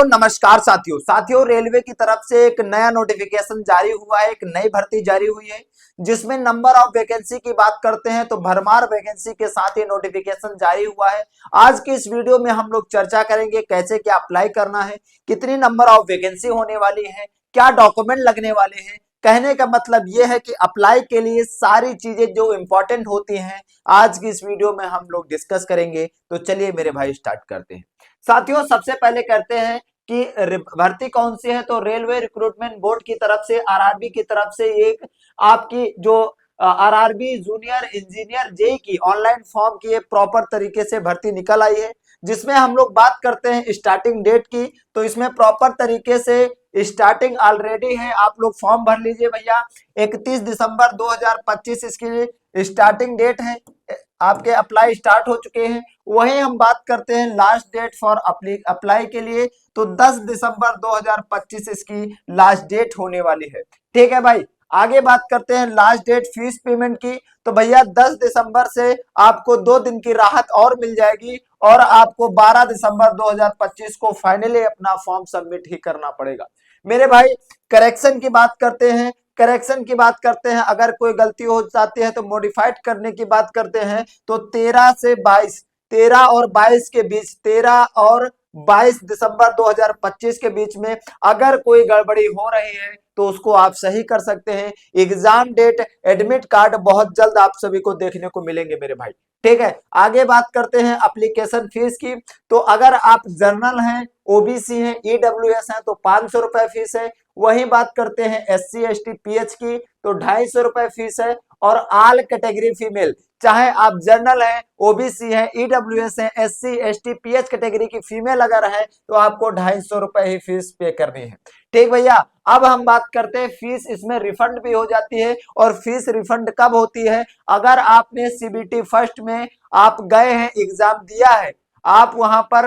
नमस्कार साथियों रेलवे की तरफ से एक नया नोटिफिकेशन जारी हुआ है, एक नई भर्ती जारी हुई है जिसमें नंबर ऑफ वैकेंसी की बात करते हैं तो भरमार वैकेंसी के साथ ये नोटिफिकेशन जारी हुआ है। आज की इस वीडियो में हम लोग चर्चा करेंगे कैसे क्या अप्लाई करना है, कितनी नंबर ऑफ वैकेंसी होने वाली है, क्या डॉक्यूमेंट लगने वाले हैं। कहने का मतलब ये है कि अप्लाई के लिए सारी चीजें जो इंपॉर्टेंट होती हैं आज की इस वीडियो में हम लोग डिस्कस करेंगे। तो चलिए मेरे भाई स्टार्ट करते हैं। साथियों सबसे पहले करते हैं कि भर्ती कौन सी है, तो रेलवे रिक्रूटमेंट बोर्ड की तरफ से आरआरबी की तरफ से एक आपकी जो आरआरबी जूनियर इंजीनियर जेई की ऑनलाइन फॉर्म की एक प्रॉपर तरीके से भर्ती निकल आई है, जिसमें हम लोग बात करते हैं स्टार्टिंग डेट की। तो इसमें प्रॉपर तरीके से स्टार्टिंग ऑलरेडी है, आप लोग फॉर्म भर लीजिए भैया। 31 दिसंबर 2025 इसकी स्टार्टिंग डेट है, आपके अप्लाई स्टार्ट हो चुके हैं। वहीं हम बात करते हैं लास्ट डेट फॉर अप्लाई के लिए, तो 10 दिसंबर 2025 इसकी लास्ट डेट होने वाली है। ठीक है भाई, आगे बात करते हैं लास्ट डेट फीस पेमेंट की। तो भैया 10 दिसंबर से आपको 2 दिन की राहत और मिल जाएगी और आपको 12 दिसंबर 2025 को फाइनली अपना फॉर्म सबमिट ही करना पड़ेगा मेरे भाई। करेक्शन की बात करते हैं, अगर कोई गलती हो जाती है तो मॉडिफाइड करने की बात करते हैं तो 13 और 22 के बीच, 13 और 22 दिसंबर 2025 के बीच में अगर कोई गड़बड़ी हो रही है तो उसको आप सही कर सकते हैं। एग्जाम डेट, एडमिट कार्ड बहुत जल्द आप सभी को देखने को मिलेंगे मेरे भाई। ठीक है, आगे बात करते हैं एप्लीकेशन फीस की। तो अगर आप जनरल हैं, ओबीसी हैं, ईडब्ल्यूएस हैं तो 500 रुपए फीस है। वहीं बात करते हैं एससी एसटी पीएच की तो 250 रुपए फीस है। और ऑल कैटेगरी फीमेल, चाहे आप जनरल हैं, ओबीसी हैं, ईडब्ल्यूएस हैं, एससी एसटी पीएच कैटेगरी की फीमेल अगर है तो आपको 250 रुपए ही फीस पे करनी है। ठीक भैया, अब हम बात करते हैं फीस, इसमें रिफंड भी हो जाती है। और फीस रिफंड कब होती है? अगर आपने सीबीटी फर्स्ट में आप गए हैं, एग्जाम दिया है, आप वहां पर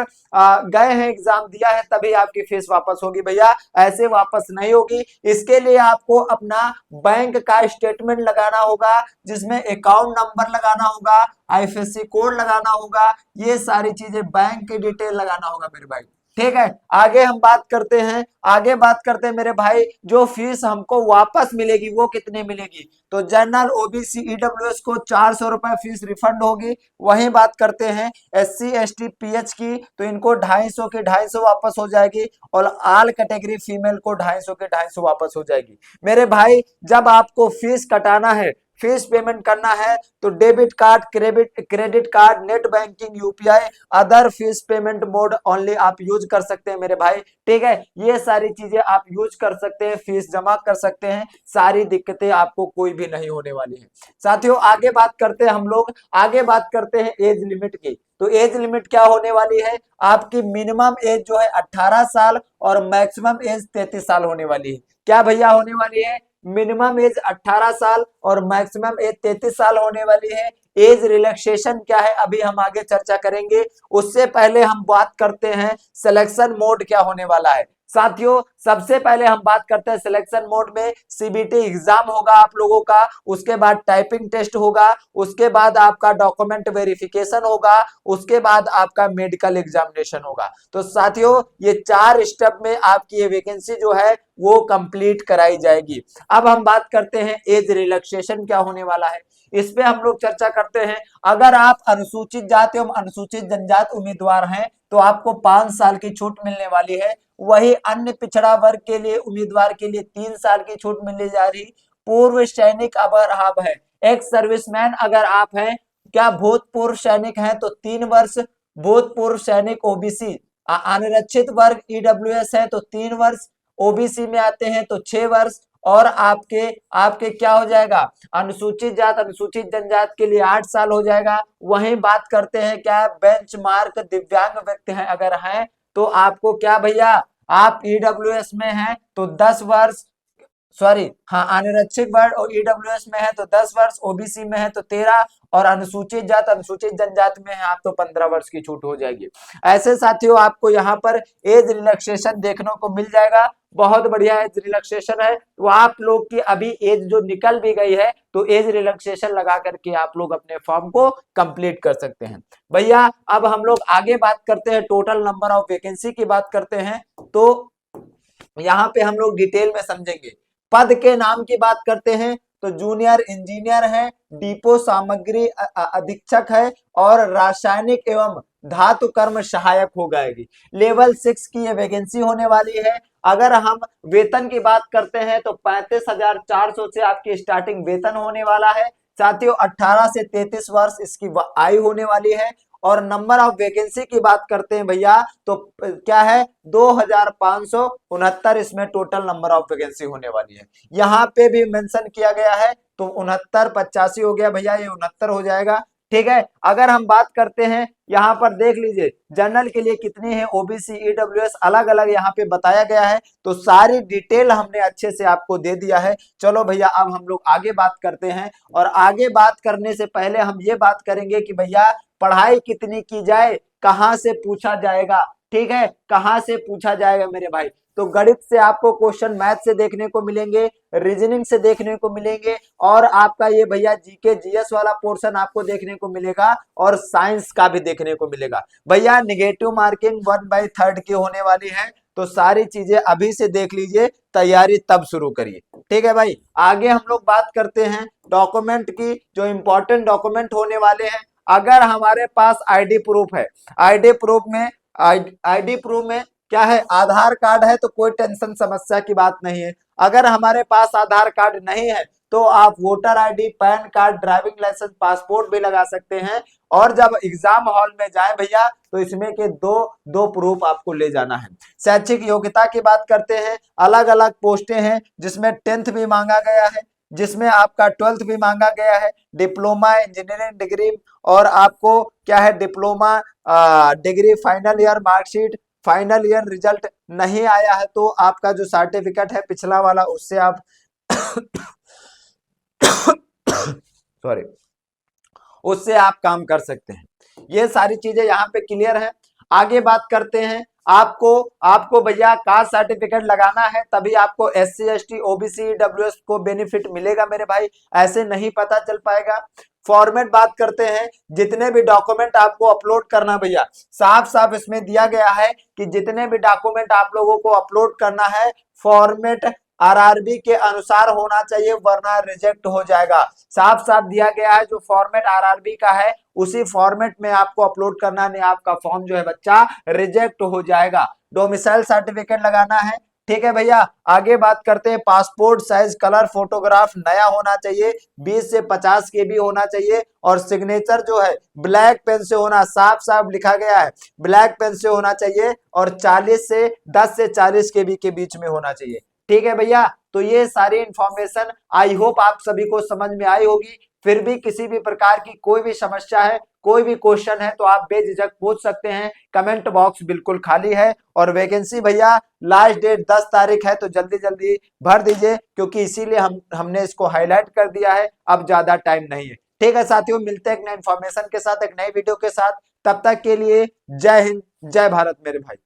गए हैं, एग्जाम दिया है, तभी आपकी फीस वापस होगी भैया, ऐसे वापस नहीं होगी। इसके लिए आपको अपना बैंक का स्टेटमेंट लगाना होगा, जिसमें अकाउंट नंबर लगाना होगा, आईएफएससी कोड लगाना होगा, ये सारी चीजें बैंक की डिटेल लगाना होगा मेरे भाई। ठीक है, आगे बात करते हैं मेरे भाई, जो फीस हमको वापस मिलेगी वो कितने मिलेगी। तो जनरल ओबीसी ईडब्ल्यूएस को 400 रुपए फीस रिफंड होगी। वहीं बात करते हैं एससी एसटी पीएच की, तो इनको 250 की 250 वापस हो जाएगी। और ऑल कैटेगरी फीमेल को 250 की 250 वापस हो जाएगी मेरे भाई। जब आपको फीस कटाना है, फीस पेमेंट करना है, तो debit card, credit card, net banking, UPI, other fees payment mode only आप यूज कर सकते हैं मेरे भाई। ठीक है, ये सारी चीजें आप यूज कर सकते हैं, फीस जमा कर सकते हैं, सारी दिक्कतें आपको कोई भी नहीं होने वाली है। साथियों आगे बात करते हैं हम लोग, एज लिमिट की। तो एज लिमिट क्या होने वाली है? आपकी मिनिमम एज जो है 18 साल और मैक्सिमम एज 33 साल होने वाली है। क्या भैया होने वाली है? मिनिमम एज 18 साल और मैक्सिमम एज 33 साल होने वाली है। एज रिलैक्सेशन क्या है अभी हम आगे चर्चा करेंगे, उससे पहले हम बात करते हैं सिलेक्शन मोड क्या होने वाला है। साथियों सबसे पहले हम बात करते हैं सिलेक्शन मोड में सीबीटी एग्जाम होगा आप लोगों का, उसके बाद टाइपिंग टेस्ट होगा, उसके बाद आपका डॉक्यूमेंट वेरिफिकेशन होगा, उसके बाद आपका मेडिकल एग्जामिनेशन होगा। तो साथियों ये 4 स्टेप में आपकी ये वैकेंसी जो है वो कंप्लीट कराई जाएगी। अब हम बात करते हैं एज रिलैक्सेशन क्या होने वाला है, इस पे हम लोग चर्चा करते हैं। अगर आप अनुसूचित जाति एवं अनुसूचित जनजाति उम्मीदवार हैं तो आपको 5 साल की छूट मिलने वाली है। वही अन्य पिछड़ा वर्ग के लिए उम्मीदवार के लिए 3 साल की छूट मिलने जा रही। पूर्व सैनिक अगर आप हैं, एक्स सर्विसमैन अगर आप हैं, क्या भूतपूर्व सैनिक हैं तो 3 वर्ष, भूतपूर्व सैनिक ओबीसी, अनारक्षित वर्ग ईडब्ल्यूएस है तो 3 वर्ष, ओबीसी में आते हैं तो 6 वर्ष, और आपके आपके क्या हो जाएगा, अनुसूचित जात अनुसूचित जनजाति के लिए 8 साल हो जाएगा। वहीं बात करते हैं क्या बेंचमार्क दिव्यांग व्यक्ति हैं अगर हैं तो आपको क्या भैया, आप ईडब्ल्यूएस में हैं तो 10 वर्ष, सॉरी हाँ अनारक्षित वर्ग और ईडब्ल्यूएस में है तो 10 वर्ष, ओबीसी में है तो 13, और अनुसूचित जात अनुसूचित जनजाति में है आप तो 15 वर्ष की छूट हो जाएगी। ऐसे साथियों आपको यहाँ पर एज रिलैक्सेशन देखने को मिल जाएगा। बहुत बढ़िया एज रिलैक्सेशन है। तो आप लोग की अभी एज जो निकल भी गई है तो एज रिलैक्सेशन लगा करके आप लोग अपने फॉर्म को कंप्लीट कर सकते हैं भैया। अब हम लोग आगे बात करते हैं टोटल नंबर ऑफ वैकेंसी की बात करते हैं। तो यहाँ पे हम लोग डिटेल में समझेंगे। पद के नाम की बात करते हैं तो जूनियर इंजीनियर है, डिपो सामग्री अधीक्षक है और रासायनिक एवं धातु कर्म सहायक हो जाएगी। लेवल 6 की ये वैकेंसी होने वाली है। अगर हम वेतन की बात करते हैं तो 35,400 से आपकी स्टार्टिंग वेतन होने वाला है। साथियों 18 से 33 वर्ष इसकी आयु होने वाली है। और नंबर ऑफ वैकेंसी की बात करते हैं भैया तो क्या है 2569 इसमें टोटल नंबर ऑफ वैकेंसी होने वाली है। यहाँ पे भी मेंशन किया गया है तो 69 85 हो गया भैया, ये 69 हो जाएगा। ठीक है, अगर हम बात करते हैं यहाँ पर देख लीजिए जनरल के लिए कितनी है, ओबीसी ईडब्ल्यूएस अलग अलग यहाँ पे बताया गया है। तो सारी डिटेल हमने अच्छे से आपको दे दिया है। चलो भैया अब हम लोग आगे बात करते हैं। और आगे बात करने से पहले हम ये बात करेंगे कि भैया पढ़ाई कितनी की जाए, कहाँ से पूछा जाएगा। ठीक है, कहाँ से पूछा जाएगा मेरे भाई, तो गणित से आपको क्वेश्चन मैथ से देखने को मिलेंगे, रीजनिंग से देखने को मिलेंगे और आपका ये भैया जीके जीएस वाला पोर्शन आपको देखने को मिलेगा और साइंस का भी देखने को मिलेगा। भैया निगेटिव मार्किंग 1/3 की होने वाली है। तो सारी चीजें अभी से देख लीजिए, तैयारी तब शुरू करिए। ठीक है भाई, आगे हम लोग बात करते हैं डॉक्यूमेंट की, जो इंपॉर्टेंट डॉक्यूमेंट होने वाले हैं। अगर हमारे पास आईडी प्रूफ है, आईडी प्रूफ में क्या है, आधार कार्ड है तो कोई टेंशन समस्या की बात नहीं है। अगर हमारे पास आधार कार्ड नहीं है तो आप voter ID, PAN card, driving licence, passport भी लगा सकते हैं। और जब एग्जाम हॉल में जाए भैया तो इसमें के दो प्रूफ आपको ले जाना है। शैक्षिक योग्यता की बात करते हैं, अलग अलग पोस्टें हैं जिसमें 10th भी मांगा गया है, जिसमें आपका 12th भी मांगा गया है, डिप्लोमा इंजीनियरिंग डिग्री और आपको क्या है diploma degree, final year marksheet, final year result नहीं आया है तो आपका जो सर्टिफिकेट है पिछला वाला उससे आप सॉरी उससे आप काम कर सकते हैं। ये सारी चीजें यहाँ पे क्लियर है। आगे बात करते हैं, आपको भैया कास्ट सर्टिफिकेट लगाना है तभी आपको SC ST OBC EWS को बेनिफिट मिलेगा मेरे भाई, ऐसे नहीं पता चल पाएगा। फॉर्मेट बात करते हैं, जितने भी डॉक्यूमेंट आपको अपलोड करना भैया साफ साफ इसमें दिया गया है कि जितने भी डॉक्यूमेंट आप लोगों को अपलोड करना है फॉर्मेट आरआरबी के अनुसार होना चाहिए वरना रिजेक्ट हो जाएगा। साफ साफ दिया गया है, जो फॉर्मेट आरआरबी का है उसी फॉर्मेट में आपको अपलोड करना, नहीं आपका फॉर्म जो है बच्चा रिजेक्ट हो जाएगा। डोमिसाइल सर्टिफिकेट लगाना है। ठीक है भैया, आगे बात करते हैं, पासपोर्ट साइज कलर फोटोग्राफ नया होना चाहिए, 20 से 50 के भी होना चाहिए और सिग्नेचर जो है ब्लैक पेन से होना, साफ साफ लिखा गया है ब्लैक पेन से होना चाहिए और 10 से 40 के बी के बीच में होना चाहिए। ठीक है भैया, तो ये सारी इंफॉर्मेशन आई होप आप सभी को समझ में आई होगी। फिर भी किसी भी प्रकार की कोई भी समस्या है, कोई भी क्वेश्चन है तो आप बेझिझक पूछ सकते हैं, कमेंट बॉक्स बिल्कुल खाली है। और वैकेंसी भैया लास्ट डेट 10 तारीख है तो जल्दी जल्दी भर दीजिए, क्योंकि इसीलिए हमने इसको हाईलाइट कर दिया है, अब ज्यादा टाइम नहीं है। ठीक है साथियों, मिलते हैं एक नए इन्फॉर्मेशन के साथ, एक नई वीडियो के साथ। तब तक के लिए जय हिंद, जय भारत मेरे भाई।